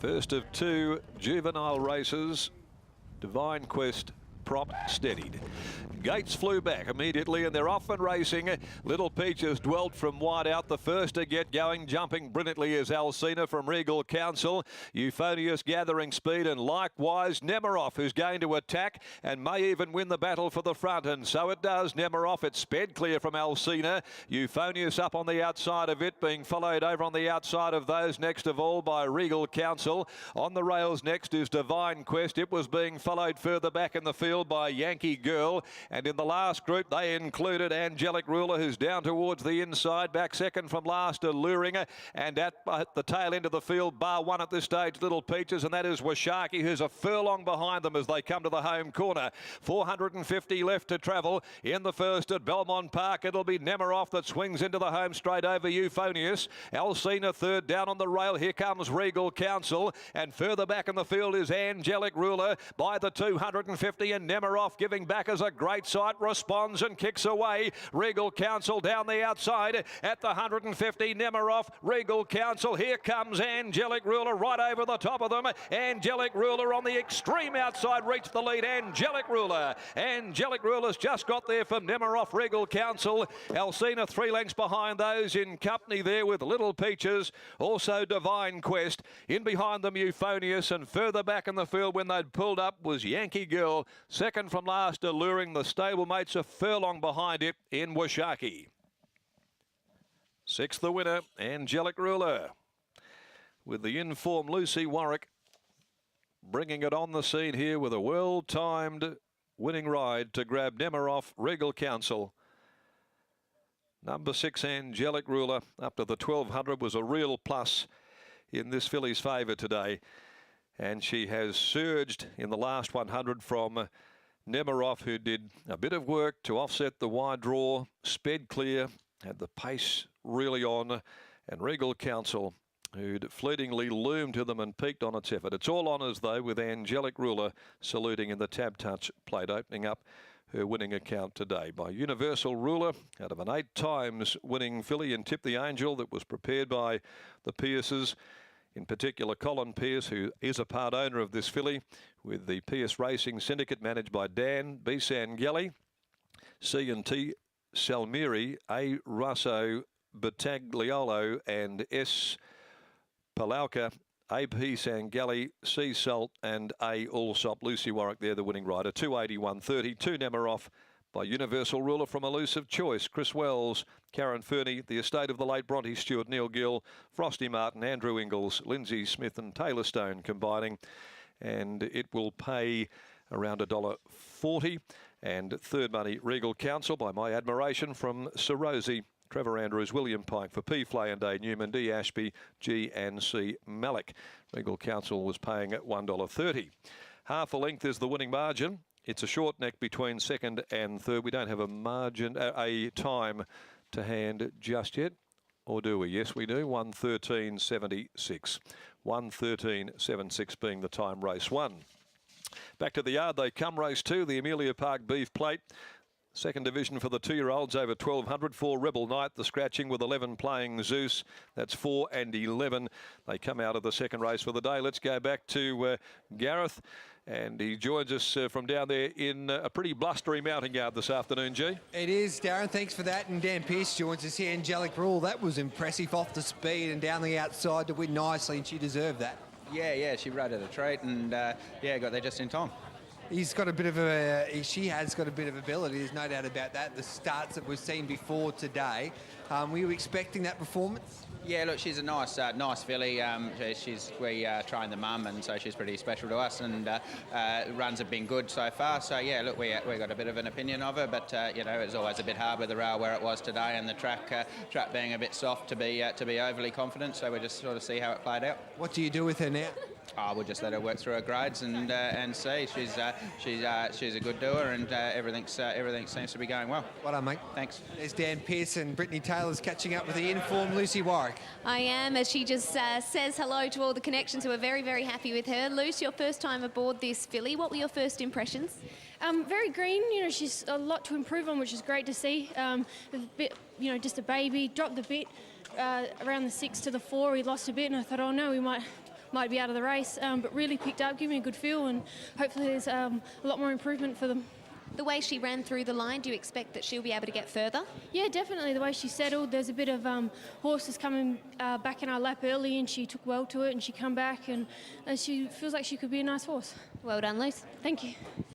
First of two juvenile races, Divine Quest prop steadied. Gates flew back immediately and they're off and racing. Little Peaches dwelt from wide out. The first to get going, jumping brilliantly, is Alcina from Regal Council. Euphonious gathering speed, and likewise Nemiroff, who's going to attack and may even win the battle for the front, and so it does. Nemiroff, it's sped clear from Alcina. Euphonious up on the outside of it, being followed over on the outside of those next of all by Regal Council. On the rails next is Divine Quest. It was being followed further back in the field by Yankee Girl, and in the last group they included Angelic Ruler, who's down towards the inside, back second from last, Alluring, and at the tail end of the field, bar one at this stage, Little Peaches, and that is Washaki, who's a furlong behind them as they come to the home corner. 450 left to travel. In the first at Belmont Park, it'll be Nemiroff that swings into the home straight over Euphonious. Alcina third down on the rail. Here comes Regal Council, and further back in the field is Angelic Ruler by the 250, and Nemiroff giving back as a great sight, responds and kicks away. Regal Council down the outside at the 150. Nemiroff, Regal Council. Here comes Angelic Ruler right over the top of them. Angelic Ruler on the extreme outside reached the lead. Angelic Ruler's just got there from Nemiroff, Regal Council. Alcina 3 lengths behind those, in company there with Little Peaches. Also Divine Quest. In behind them Euphonious, and further back in the field when they'd pulled up was Yankee Girl. Second from last, Alluring. The stablemates a furlong behind it in Washaki. Sixth the winner, Angelic Ruler, with the in-form Lucy Warwick bringing it on the scene here with a well-timed winning ride to grab Nemiroff, Regal Council. Number 6, Angelic Ruler, up to the 1200, was a real plus in this filly's favour today. And she has surged in the last 100 from Nemiroff, who did a bit of work to offset the wide draw, sped clear, had the pace really on, and Regal Council, who'd fleetingly loomed to them and peaked on its effort. It's all honours, though, with Angelic Ruler saluting in the Tab Touch plate, opening up her winning account today by Universal Ruler out of an 8 times winning filly in Tip the Angel that was prepared by the Pierces. In particular, Colin Pierce, who is a part owner of this filly, with the Pierce Racing Syndicate managed by Dan B. Sangelli, C&T Salmiri, A. Russo, Battagliolo, and S. Palauka, A.P. Sangelli, C. Salt, and A. Allsop. Lucy Warwick there, the winning rider. 280-130, 2 Nemiroff by Universal Ruler from Elusive Choice. Chris Wells, Karen Fernie, the estate of the late Bronte Stewart, Neil Gill, Frosty Martin, Andrew Ingalls, Lindsay Smith and Taylor Stone combining. And it will pay around $1.40. And third money, Regal Council, by my admiration, from Sir Rosie, Trevor Andrews, William Pike, for P. Flay and A. Newman, D. Ashby, G. and C. Malik. Regal Council was paying at $1.30. Half a length is the winning margin. It's a short neck between second and third. We don't have a margin, a time to hand just yet. Or do we? Yes, we do. 1:13.76. 1:13.76 being the time, race 1. Back to the yard they come, race 2, the Amelia Park Beef Plate. Second division for the 2-year-olds over 1200. 4 Rebel Knight, the scratching with 11 playing Zeus. That's 4 and 11. They come out of the second race for the day. Let's go back to Gareth. And he joins us from down there in a pretty blustery mounting yard this afternoon, G. It is, Darren. Thanks for that. And Dan Pearce joins us here. Angelic Rule, that was impressive off the speed and down the outside to win nicely, and she deserved that. Yeah, she rode at a treat and, got there just in time. She has got a bit of ability, there's no doubt about that. The starts that we've seen before today. Were you expecting that performance? Yeah, look, she's a nice filly. We trained the mum, and so she's pretty special to us. And runs have been good so far. So yeah, look, we got a bit of an opinion of her, but it's always a bit hard with the rail where it was today, and the track being a bit soft to be overly confident. So we just sort of see how it played out. What do you do with her now? We'll just let her work through her grades and see. She's a good doer, and everything seems to be going well. Well done, mate. Thanks. There's Dan Pearson. Brittany Taylor's catching up with the in-form Lucy Warwick. I am, as she just says hello to all the connections who are very, very happy with her. Luce, your first time aboard this filly. What were your first impressions? Very green. She's a lot to improve on, which is great to see. A bit, just a baby. Dropped a bit around the 6 to the 4. He lost a bit, and I thought, oh no, we might might be out of the race, but really picked up, giving me a good feel, and hopefully there's a lot more improvement for them. The way she ran through the line, do you expect that she'll be able to get further? Yeah, definitely. The way she settled, there's a bit of horses coming back in our lap early, and she took well to it, and she come back, and she feels like she could be a nice horse. Well done, Luce. Thank you.